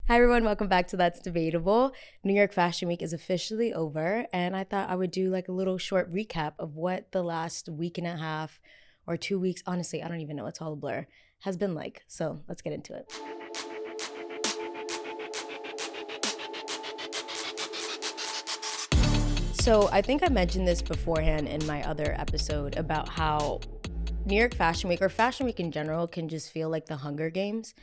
Hi everyone, welcome back to That's Debatable. New York Fashion Week is officially over, and I thought I would do like a little short recap of what the last week and a half or 2 weeks, honestly, I don't even know, it's all a blur, has been like. So let's get into it. So I think I mentioned this beforehand in my other episode about how New York Fashion Week or Fashion Week in general can just feel like the Hunger Games,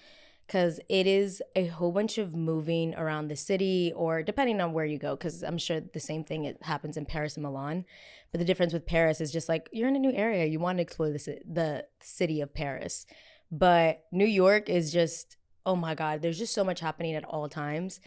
because it is a whole bunch of moving around the city, or depending on where you go, because I'm sure the same thing it happens in Paris and Milan. But the difference with Paris is just like you're in a new area, you want to explore the city of Paris. But New York is just, oh my God, there's just so much happening at all times.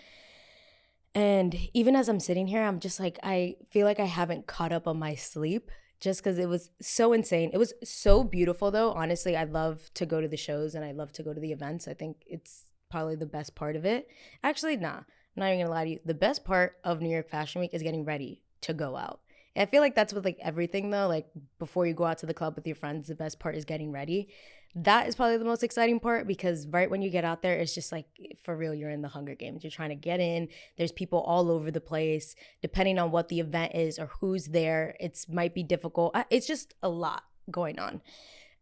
And even as I'm sitting here, I'm just like, I feel like I haven't caught up on my sleep just because it was so insane. It was so beautiful, though. Honestly, I love to go to the shows and I love to go to the events. I think it's probably the best part of it. Actually, nah, I'm not even gonna lie to you. The best part of New York Fashion Week is getting ready to go out. And I feel like that's with like everything, though. Like before you go out to the club with your friends, the best part is getting ready. That is probably the most exciting part, because right when you get out there, it's just like for real, you're in the Hunger Games. You're trying to get in. There's people all over the place. Depending on what the event is or who's there, it might be difficult. It's just a lot going on.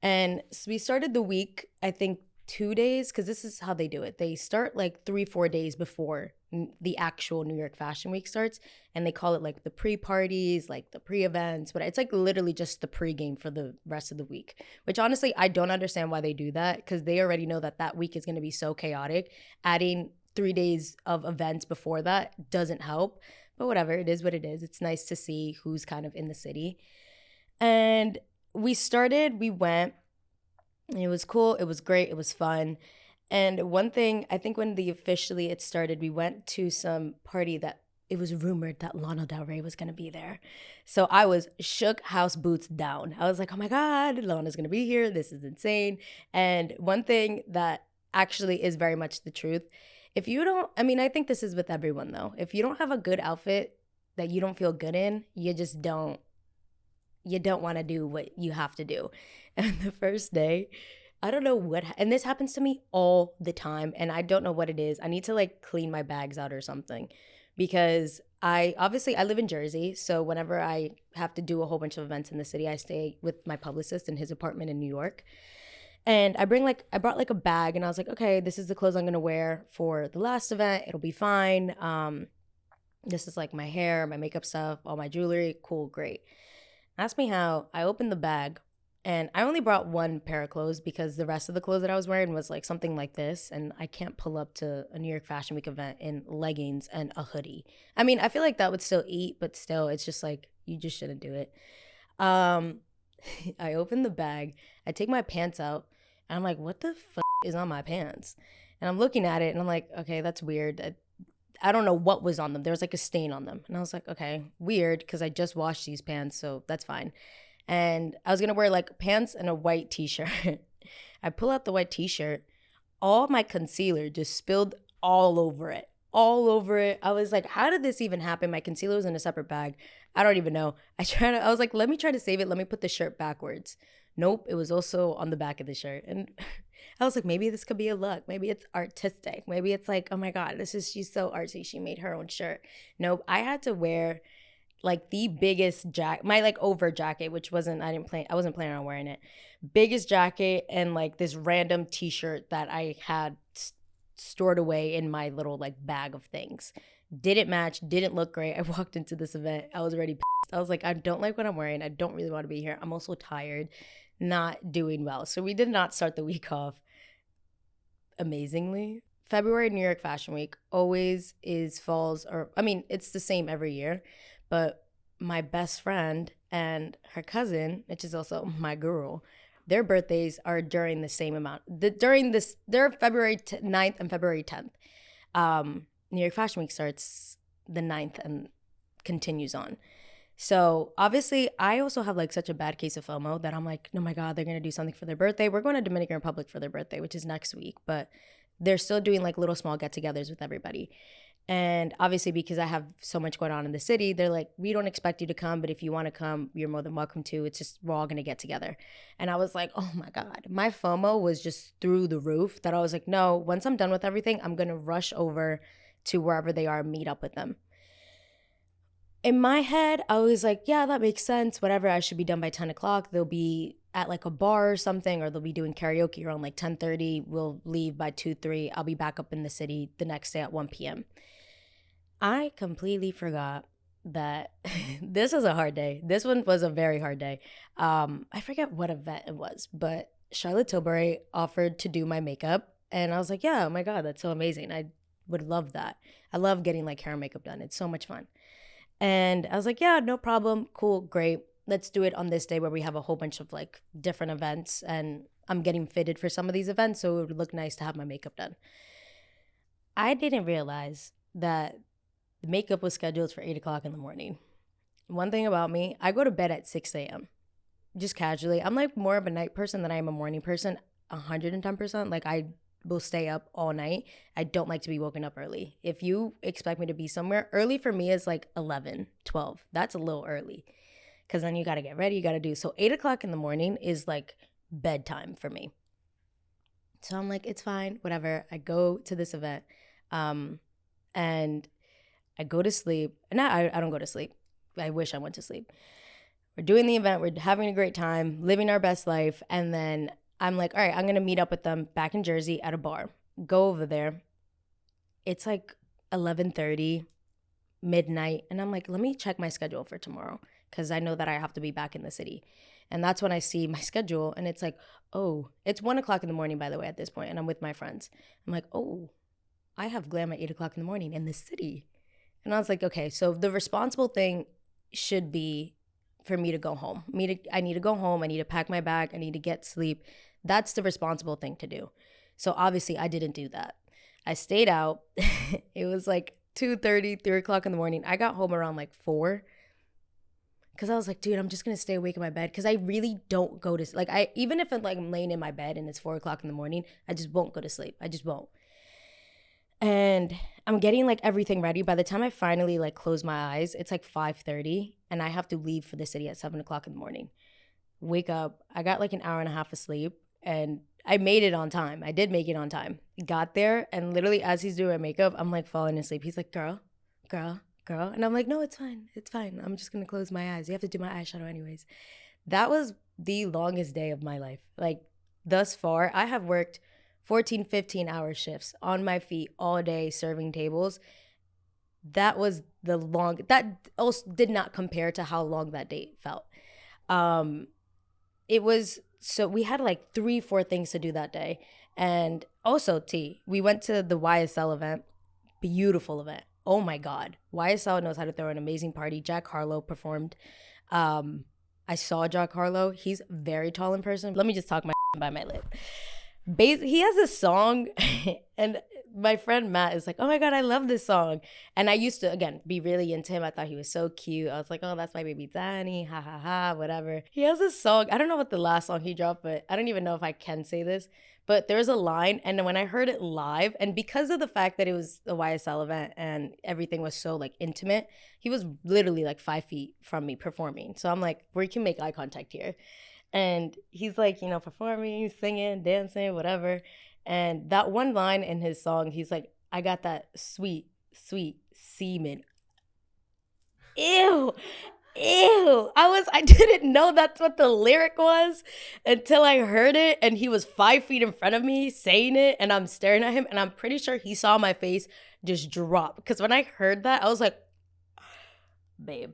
And so we started the week, I think 2 days, because this is how they do it. They start like 3-4 days before the actual New York Fashion Week starts, and they call it like the pre-parties, like the pre-events, but it's like literally just the pre-game for the rest of the week, which honestly I don't understand why they do that, because they already know that that week is going to be so chaotic. Adding 3 days of events before that doesn't help, but whatever, it is what it is. It's nice to see who's kind of in the city. And we went, it was cool, it was great, it was fun. And one thing, I think when it started, we went to some party that it was rumored that Lana Del Rey was gonna be there. So I was shook, house boots down. I was like, oh my God, Lana's gonna be here. This is insane. And one thing that actually is very much the truth, if you don't, I mean, I think this is with everyone though. If you don't have a good outfit that you don't feel good in, you don't want to do what you have to do. And the first day, I don't know and this happens to me all the time, and I don't know what it is. I need to like clean my bags out or something, because I live in Jersey, so whenever I have to do a whole bunch of events in the city, I stay with my publicist in his apartment in New York. And I brought like a bag, and I was like, okay, this is the clothes I'm gonna wear for the last event. It'll be fine. This is like my hair, my makeup stuff, all my jewelry. Cool, great. Ask me how. I opened the bag, and I only brought one pair of clothes because the rest of the clothes that I was wearing was like something like this. And I can't pull up to a New York Fashion Week event in leggings and a hoodie. I mean, I feel like that would still eat, but still, it's just like, you just shouldn't do it. Um, I open the bag, I take my pants out, and I'm like, what the is on my pants? And I'm looking at it, and I'm like, okay, that's weird. I don't know what was on them. There was like a stain on them. And I was like, okay, weird, because I just washed these pants, so that's fine. And I was gonna wear like pants and a white t-shirt. I pull out the white t-shirt. All my concealer just spilled all over it. All over it. I was like, how did this even happen? My concealer was in a separate bag. I don't even know. I was like, let me try to save it. Let me put the shirt backwards. Nope, it was also on the back of the shirt. And I was like, maybe this could be a look. Maybe it's artistic. Maybe it's like, oh my God, she's so artsy. She made her own shirt. Nope, I had to wear like the biggest jacket, my like over jacket, which I wasn't planning on wearing it. Biggest jacket and like this random t-shirt that I had stored away in my little like bag of things. Didn't match, didn't look great. I walked into this event, I was already pissed. I was like, I don't like what I'm wearing. I don't really want to be here. I'm also tired, not doing well. So we did not start the week off amazingly. February New York Fashion Week always falls, or I mean, it's the same every year, but my best friend and her cousin, which is also my girl, their birthdays are during the same amount. They're February 9th and February 10th. New York Fashion Week starts the 9th and continues on. So obviously, I also have like such a bad case of FOMO that I'm like, oh my God, they're gonna do something for their birthday. We're going to Dominican Republic for their birthday, which is next week, but they're still doing like little small get-togethers with everybody. And obviously, because I have so much going on in the city, they're like, we don't expect you to come, but if you want to come, you're more than welcome to. It's just, we're all going to get together. And I was like, oh my God, my FOMO was just through the roof that I was like, no, once I'm done with everything, I'm going to rush over to wherever they are and meet up with them. In my head, I was like, yeah, that makes sense. Whatever, I should be done by 10 o'clock. They'll be at like a bar or something, or they'll be doing karaoke around like 10:30. We'll leave by 2, 3. I'll be back up in the city the next day at 1 p.m. I completely forgot that this was a hard day. This one was a very hard day. I forget what event it was, but Charlotte Tilbury offered to do my makeup. And I was like, yeah, oh my God, that's so amazing. I would love that. I love getting like hair and makeup done. It's so much fun. And I was like, yeah, no problem. Cool, great. Let's do it on this day where we have a whole bunch of like different events. And I'm getting fitted for some of these events. So it would look nice to have my makeup done. I didn't realize that the makeup was scheduled for 8 o'clock in the morning. One thing about me, I go to bed at 6 a.m. just casually. I'm like more of a night person than I am a morning person, 110%. Like I will stay up all night. I don't like to be woken up early. If you expect me to be somewhere, early for me is like 11, 12. That's a little early because then you got to get ready, you got to do. So 8 o'clock in the morning is like bedtime for me. So I'm like, it's fine, whatever. I go to this event and I go to sleep. I don't go to sleep. I wish I went to sleep. We're doing the event. We're having a great time, living our best life. And then I'm like, all right, I'm going to meet up with them back in Jersey at a bar. Go over there. It's like 11:30, midnight. And I'm like, let me check my schedule for tomorrow because I know that I have to be back in the city. And that's when I see my schedule. And it's like, oh, it's 1 o'clock in the morning, by the way, at this point. And I'm with my friends. I'm like, oh, I have glam at 8 o'clock in the morning in the city. And I was like, okay, so the responsible thing should be for me to go home. I need to go home. I need to pack my bag. I need to get sleep. That's the responsible thing to do. So obviously I didn't do that. I stayed out. It was like 2:30, 3 o'clock in the morning. I got home around like 4 because I was like, dude, I'm just going to stay awake in my bed because I really don't go to sleep. Like even if I'm laying in my bed and it's 4 o'clock in the morning, I just won't go to sleep. I just won't. And I'm getting like everything ready. By the time I finally like close my eyes, it's like 5:30 and I have to leave for the city at 7 o'clock in the morning. Wake up. I got like an hour and a half of sleep and I made it on time. I did make it on time. Got there and literally as he's doing my makeup, I'm like falling asleep. He's like, girl. And I'm like, no, it's fine. It's fine. I'm just going to close my eyes. You have to do my eyeshadow anyways. That was the longest day of my life. Like thus far, I have worked 14, 15-hour shifts on my feet all day serving tables. That was that also did not compare to how long that day felt. It was, so we had like 3, 4 things to do that day. And also we went to the YSL event, beautiful event. Oh my God. YSL knows how to throw an amazing party. Jack Harlow performed. I saw Jack Harlow. He's very tall in person. Let me just talk my by my lip. He has a song and my friend Matt is like, oh my God, I love this song. And I used to, again, be really into him. I thought he was so cute. I was like, oh, that's my baby Danny, ha ha ha, whatever. He has a song. I don't know what the last song he dropped, but I don't even know if I can say this. But there's a line, and when I heard it live, and because of the fact that it was a YSL event and everything was so like intimate, he was literally like 5 feet from me performing. So I'm like, we can make eye contact here. And he's like, performing, singing, dancing, whatever. And that one line in his song, he's like, I got that sweet, sweet semen. Ew. I didn't know that's what the lyric was until I heard it. And he was 5 feet in front of me saying it. And I'm staring at him. And I'm pretty sure he saw my face just drop. Because when I heard that, I was like, babe,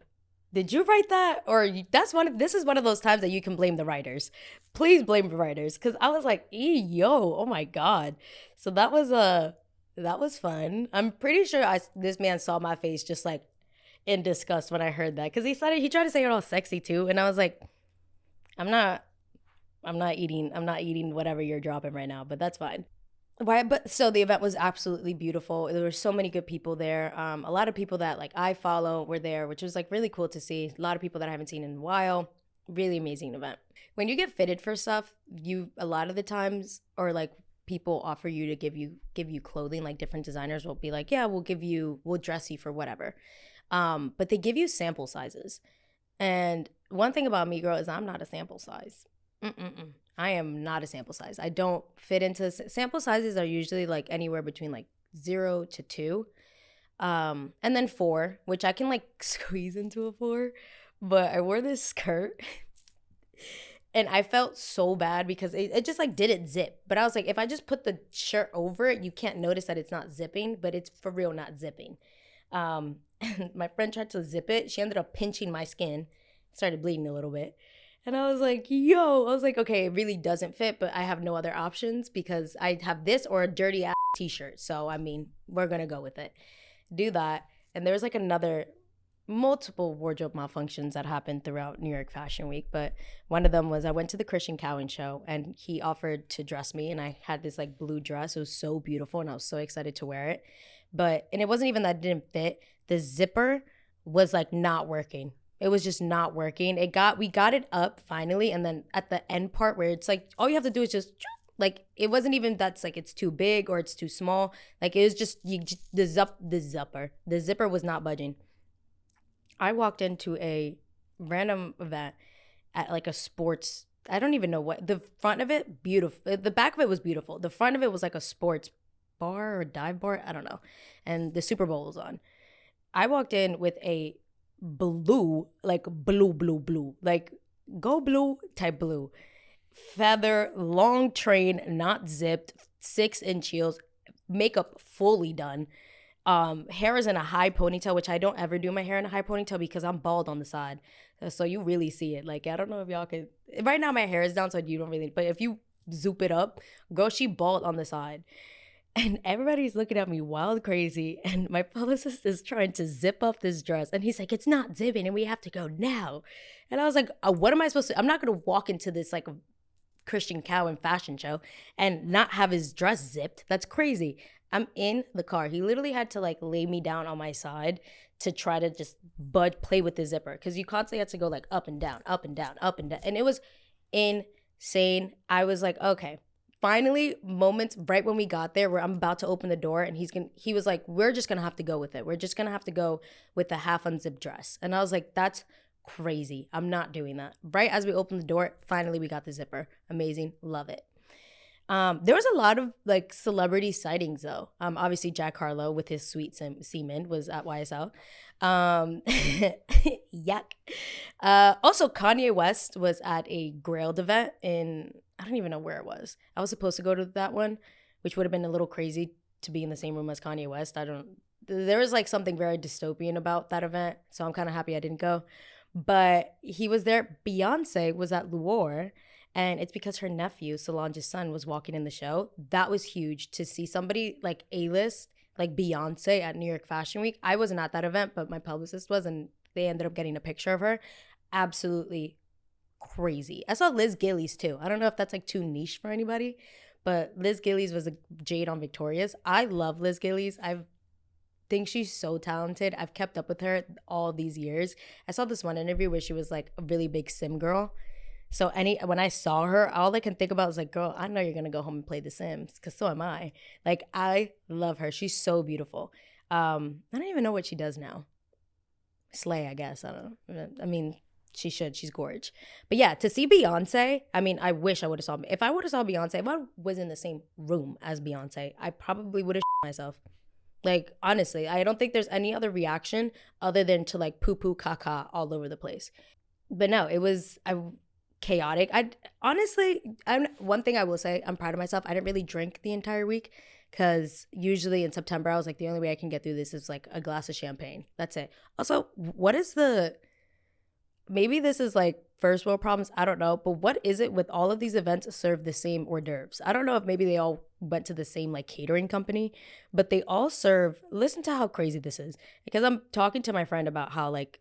did you write that? Or this is one of those times that you can blame the writers. Please blame the writers. Because I was like, oh my God. So that was fun. I'm pretty sure this man saw my face just like in disgust when I heard that. Because he tried to say it all sexy too. And I was like, I'm not eating whatever you're dropping right now, but that's fine. Right, but so the event was absolutely beautiful. There were so many good people there. A lot of people that like I follow were there, which was like really cool to see. A lot of people that I haven't seen in a while. Really amazing event. When you get fitted for stuff, a lot of the times, or like people offer you to give you clothing, like different designers will be like, yeah, we'll dress you for whatever. But they give you sample sizes. And one thing about me, girl, is I'm not a sample size. Mm-mm-mm. I am not a sample size. I don't fit into sample sizes are usually like anywhere between like 0 to 2, and then 4, which I can like squeeze into a 4. But I wore this skirt and I felt so bad because it just like didn't zip. But I was like, if I just put the shirt over it, you can't notice that it's not zipping, but it's for real not zipping. And my friend tried to zip it. She ended up pinching my skin, started bleeding a little bit. And I was like, okay, it really doesn't fit, but I have no other options because I have this or a dirty ass t-shirt. So, I mean, we're going to go with it. Do that. And there was like multiple wardrobe malfunctions that happened throughout New York Fashion Week. But one of them was I went to the Christian Cowan show and he offered to dress me. And I had this like blue dress. It was so beautiful and I was so excited to wear it. And it wasn't even that it didn't fit. The zipper was like not working. It was just not working. We got it up finally, and then at the end part where it's like all you have to do is just like it wasn't even that's like it's too big or it's too small. Like it was just the zipper was not budging. I walked into a random event at like a sports. I don't even know what the front of it beautiful. The back of it was beautiful. The front of it was like a sports bar or dive bar. I don't know, and the Super Bowl was on. I walked in with a blue, like blue, like go blue type blue, feather, long train, not zipped, 6-inch heels, makeup fully done. Hair is in a high ponytail, which I don't ever do my hair in a high ponytail because I'm bald on the side. So you really see it. Like, I don't know if y'all can, right now my hair is down, so you don't really, but if you zoop it up, girl, she bald on the side. And everybody's looking at me wild crazy. And my publicist is trying to zip up this dress. And he's like, it's not zipping and we have to go now. And I was like, what am I supposed to? I'm not going to walk into this like Christian Cowan fashion show and not have his dress zipped. That's crazy. I'm in the car. He literally had to like lay me down on my side to try to just play with the zipper. Because you constantly had to go like up and down, up and down, up and down. And it was insane. I was like, okay. Finally, moments right when we got there where I'm about to open the door and he was like, we're just gonna have to go with it. We're just gonna have to go with the half unzipped dress. And I was like, that's crazy. I'm not doing that. Right as we opened the door, finally we got the zipper. Amazing. Love it. There was a lot of like celebrity sightings though. Obviously Jack Harlow with his sweet semen was at YSL. Yuck. Also Kanye West was at a Grailed event in, I don't even know where it was. I was supposed to go to that one, which would have been a little crazy to be in the same room as Kanye West. There was like something very dystopian about that event. So I'm kind of happy I didn't go. But he was there. Beyonce was at Loire. And it's because her nephew, Solange's son, was walking in the show. That was huge to see somebody like A-list, like Beyonce at New York Fashion Week. I wasn't at that event, but my publicist was, and they ended up getting a picture of her. Absolutely crazy. I saw Liz Gillies too. I don't know if that's like too niche for anybody, but Liz Gillies was a jade on Victoria's. I love Liz Gillies. I think she's so talented. I've kept up with her all these years. I saw this one interview where she was like a really big sim girl. So when I saw her, all I can think about was like, girl, I know you're going to go home and play The Sims because so am I. Like, I love her. She's so beautiful. I don't even know what she does now. Slay, I guess. I don't know. I mean, she should. She's gorgeous. But yeah, to see Beyonce, I mean, I wish I would have saw. If I would have saw Beyonce, if I was in the same room as Beyonce, I probably would have myself. Like, honestly, I don't think there's any other reaction other than to like poo-poo caca all over the place. But no, it was chaotic. One thing I will say, I'm proud of myself. I didn't really drink the entire week because usually in September, I was like, the only way I can get through this is like a glass of champagne. That's it. Also, maybe this is like first world problems. I don't know. But what is it with all of these events serve the same hors d'oeuvres? I don't know if maybe they all went to the same like catering company, but they all serve, listen to how crazy this is. Because I'm talking to my friend about how like,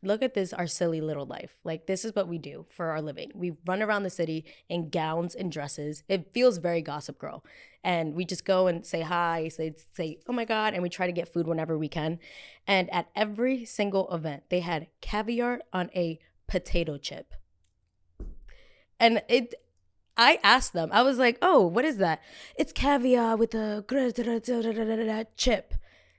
look at this, our silly little life. Like, this is what we do for our living. We run around the city in gowns and dresses. It feels very Gossip Girl. And we just go and say hi, say, oh my God, and we try to get food whenever we can. And at every single event, they had caviar on a potato chip. And I asked them, I was like, oh, what is that? It's caviar with a chip.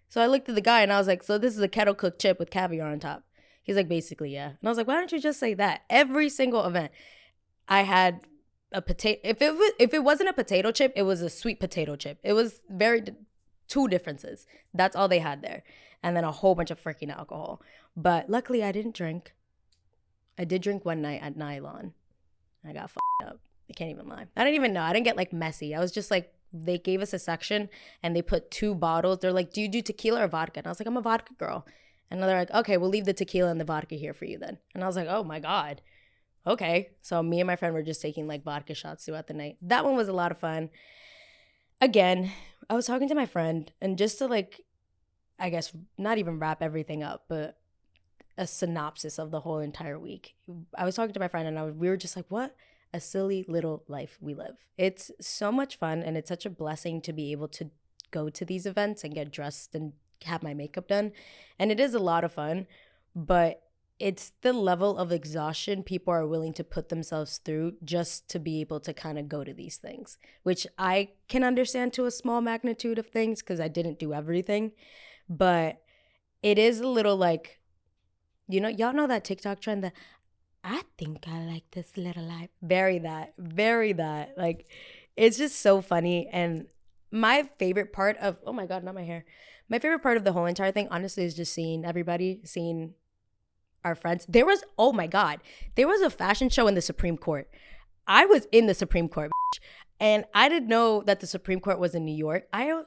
So I looked at the guy and I was like, so this is a kettle cooked chip with caviar on top. He's like, basically, yeah. And I was like, why don't you just say that? Every single event, I had a potato. If it wasn't a potato chip, it was a sweet potato chip. It was two differences. That's all they had there, and then a whole bunch of freaking alcohol. But luckily, I didn't drink. I did drink one night at Nylon. I got fucked up. I can't even lie. I didn't even know. I didn't get like messy. I was just like, they gave us a section and they put 2 bottles. They're like, do you do tequila or vodka? And I was like, I'm a vodka girl. And they're like, okay, we'll leave the tequila and the vodka here for you then. And I was like, oh my God. Okay. So me and my friend were just taking like vodka shots throughout the night. That one was a lot of fun. Again, I was talking to my friend, and just to like, I guess not even wrap everything up, but a synopsis of the whole entire week. I was talking to my friend and we were just like, what a silly little life we live. It's so much fun, and it's such a blessing to be able to go to these events and get dressed and have my makeup done. And it is a lot of fun, but it's the level of exhaustion people are willing to put themselves through just to be able to kind of go to these things, which I can understand to a small magnitude of things because I didn't do everything. But it is a little like, y'all know that TikTok trend that I think I like this little life. Very that. Like, it's just so funny. And my favorite part of, oh my God, not my hair. My favorite part of the whole entire thing, honestly, is just seeing our friends. Oh my God, there was a fashion show in the Supreme Court. I was in the Supreme Court, and I didn't know that the Supreme Court was in New York. I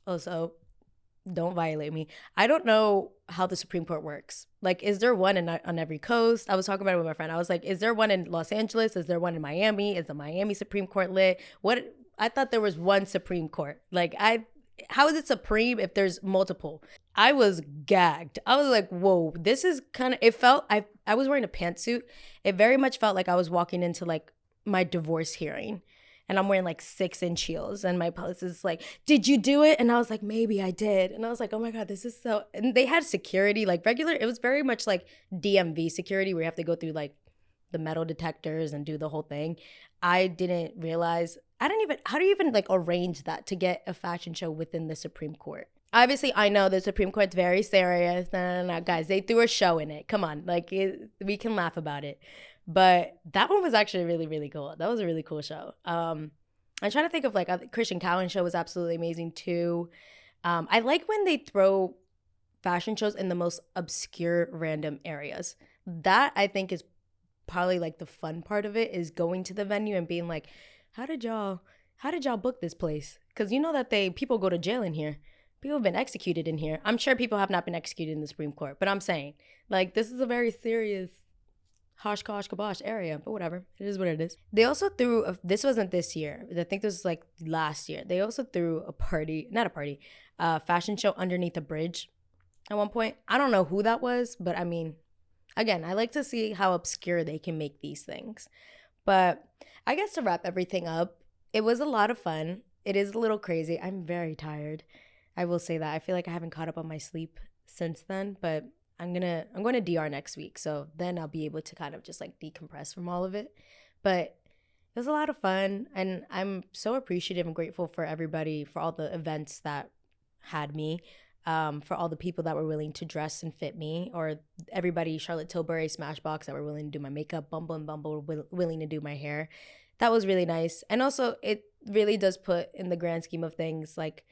also, don't violate me, I don't know how the Supreme Court works. Like, is there one on every coast? I was talking about it with my friend. I was like, is there one in Los Angeles? Is there one in Miami? Is the Miami Supreme Court lit? What? I thought there was one Supreme Court. Like, how is it supreme if there's multiple? I was gagged. I was like, whoa, this is kind of, it felt, I was wearing a pantsuit. It very much felt like I was walking into like my divorce hearing, and I'm wearing like 6-inch heels, and my publicist is like, did you do it? And I was like, maybe I did. And I was like, oh my God, this is so, and they had security, like regular, it was very much like DMV security where you have to go through like the metal detectors and do the whole thing. I didn't realize, how do you even like arrange that to get a fashion show within the Supreme Court? Obviously, I know the Supreme Court's very serious. No, guys, they threw a show in it. Come on, like we can laugh about it. But that one was actually really, really cool. That was a really cool show. I'm trying to think of like Christian Cowan show was absolutely amazing too. I like when they throw fashion shows in the most obscure random areas. That I think is probably like the fun part of it, is going to the venue and being like, how did y'all book this place? Because you know that people go to jail in here. People have been executed in here. I'm sure people have not been executed in the Supreme Court, but I'm saying, like, this is a very serious hosh-kosh kabosh area, but whatever. It is what it is. They also threw, this wasn't this year, I think this was like last year. They also threw fashion show underneath a bridge at one point. I don't know who that was, but I mean, again, I like to see how obscure they can make these things. But I guess to wrap everything up, it was a lot of fun. It is a little crazy. I'm very tired. I will say that. I feel like I haven't caught up on my sleep since then, but I'm going to DR next week. So then I'll be able to kind of just like decompress from all of it. But it was a lot of fun, and I'm so appreciative and grateful for everybody, for all the events that had me, for all the people that were willing to dress and fit me, or everybody, Charlotte Tilbury, Smashbox, that were willing to do my makeup, Bumble and Bumble were willing to do my hair. That was really nice. And also, it really does put, in the grand scheme of things, like,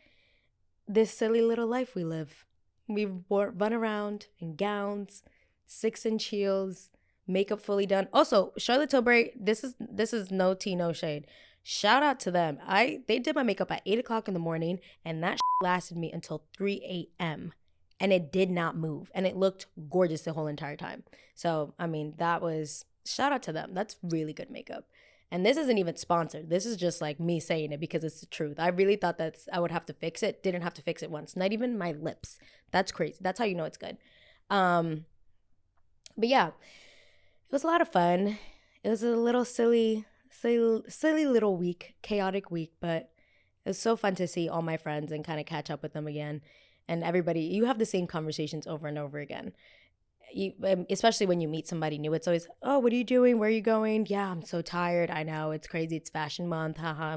this silly little life we live. We run around in gowns, 6-inch heels, makeup fully done. Also, Charlotte Tilbury, this is no tea, no shade. Shout out to them. They did my makeup at 8 o'clock in the morning, and that lasted me until 3 a.m. And it did not move, and it looked gorgeous the whole entire time. So, I mean, shout out to them. That's really good makeup. And this isn't even sponsored. This is just like me saying it because it's the truth. I really thought that I would have to fix it. Didn't have to fix it once. Not even my lips. That's crazy. That's how you know it's good. But yeah, it was a lot of fun. It was a little silly little week, chaotic week, but it was so fun to see all my friends and kind of catch up with them again. And everybody, you have the same conversations over and over again. especially when you meet somebody new, it's always, oh, what are you doing? Where are you going? Yeah, I'm so tired. I know, it's crazy. It's fashion month. Haha.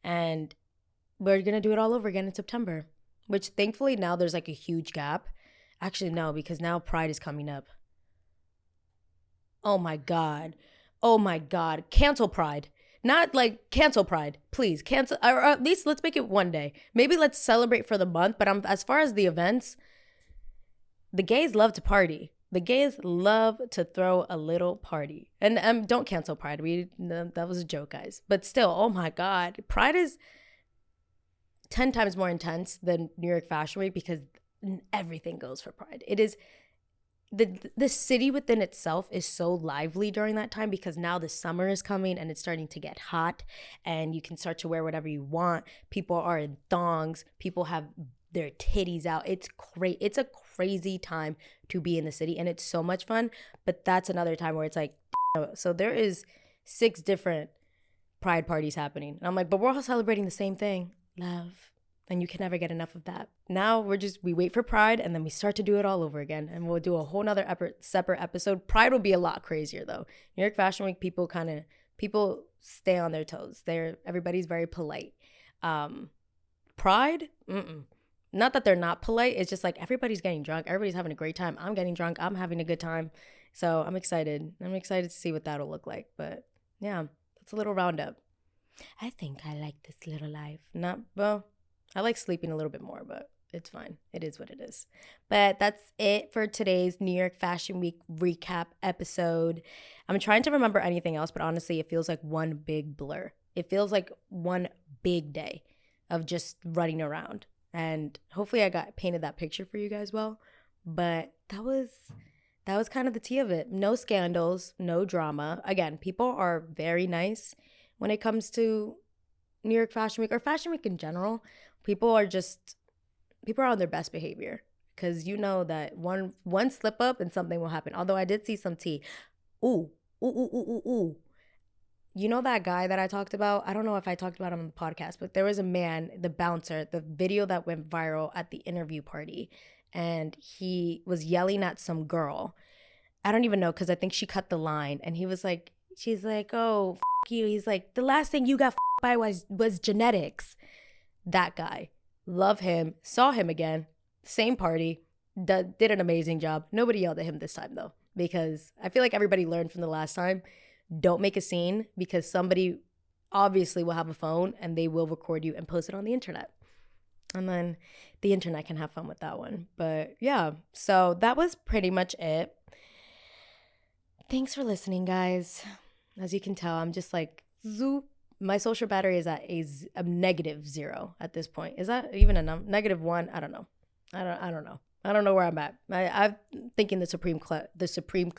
And we're going to do it all over again in September, which thankfully now there's like a huge gap. Actually, no, because now Pride is coming up. Oh my God. Oh my God. Cancel Pride. Not like cancel Pride. Please cancel, or at least let's make it one day. Maybe let's celebrate for the month. But as far as the events, the gays love to party. The gays love to throw a little party. And don't cancel Pride. That was a joke, guys. But still, oh my God. Pride is 10 times more intense than New York Fashion Week because everything goes for Pride. It is the city within itself is so lively during that time because now the summer is coming and it's starting to get hot and you can start to wear whatever you want. People are in thongs. People have their titties out. It's great. It's a crazy time to be in the city and it's so much fun. But that's another time where it's like, so there is 6 different Pride parties happening. And I'm like, but we're all celebrating the same thing. Love. And you can never get enough of that. Now we wait for Pride and then we start to do it all over again. And we'll do a whole nother separate episode. Pride will be a lot crazier though. New York Fashion Week, people stay on their toes. Everybody's very polite. Pride, not that they're not polite. It's just like everybody's getting drunk. Everybody's having a great time. I'm getting drunk. I'm having a good time. So I'm excited. I'm excited to see what that'll look like. But yeah, that's a little roundup. I think I like this little life. I like sleeping a little bit more, but it's fine. It is what it is. But that's it for today's New York Fashion Week recap episode. I'm trying to remember anything else, but honestly, it feels like one big blur. It feels like one big day of just running around. And hopefully I painted that picture for you guys well. But that was kind of the tea of it. No scandals, no drama. Again, people are very nice when it comes to New York Fashion Week or Fashion Week in general. People are on their best behavior because you know that one slip up and something will happen. Although I did see some tea. Ooh. You know that guy that I talked about? I don't know if I talked about him on the podcast, but there was a man, the bouncer, the video that went viral at the interview party, and he was yelling at some girl. I don't even know because I think she cut the line, and she's like, oh, f*** you. He's like, the last thing you got f***ed by was genetics. That guy, love him, saw him again, same party, did an amazing job. Nobody yelled at him this time though, because I feel like everybody learned from the last time. Don't make a scene because somebody obviously will have a phone and they will record you and post it on the internet. And then the internet can have fun with that one. But yeah, so that was pretty much it. Thanks for listening, guys. As you can tell, I'm just like, zoop. My social battery is at a -0 at this point. Is that even a -1? I don't know. I don't know. I don't know where I'm at. I'm thinking the Supreme Club. The Supreme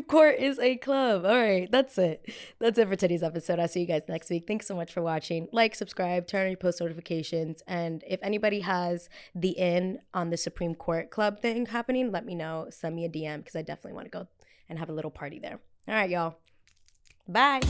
Court is a club. All right, that's it. That's it for today's episode. I'll see you guys next week. Thanks so much for watching. Like, subscribe, turn on your post notifications. And if anybody has the in on the Supreme Court club thing happening, let me know. Send me a DM because I definitely want to go and have a little party there. All right, y'all. Bye.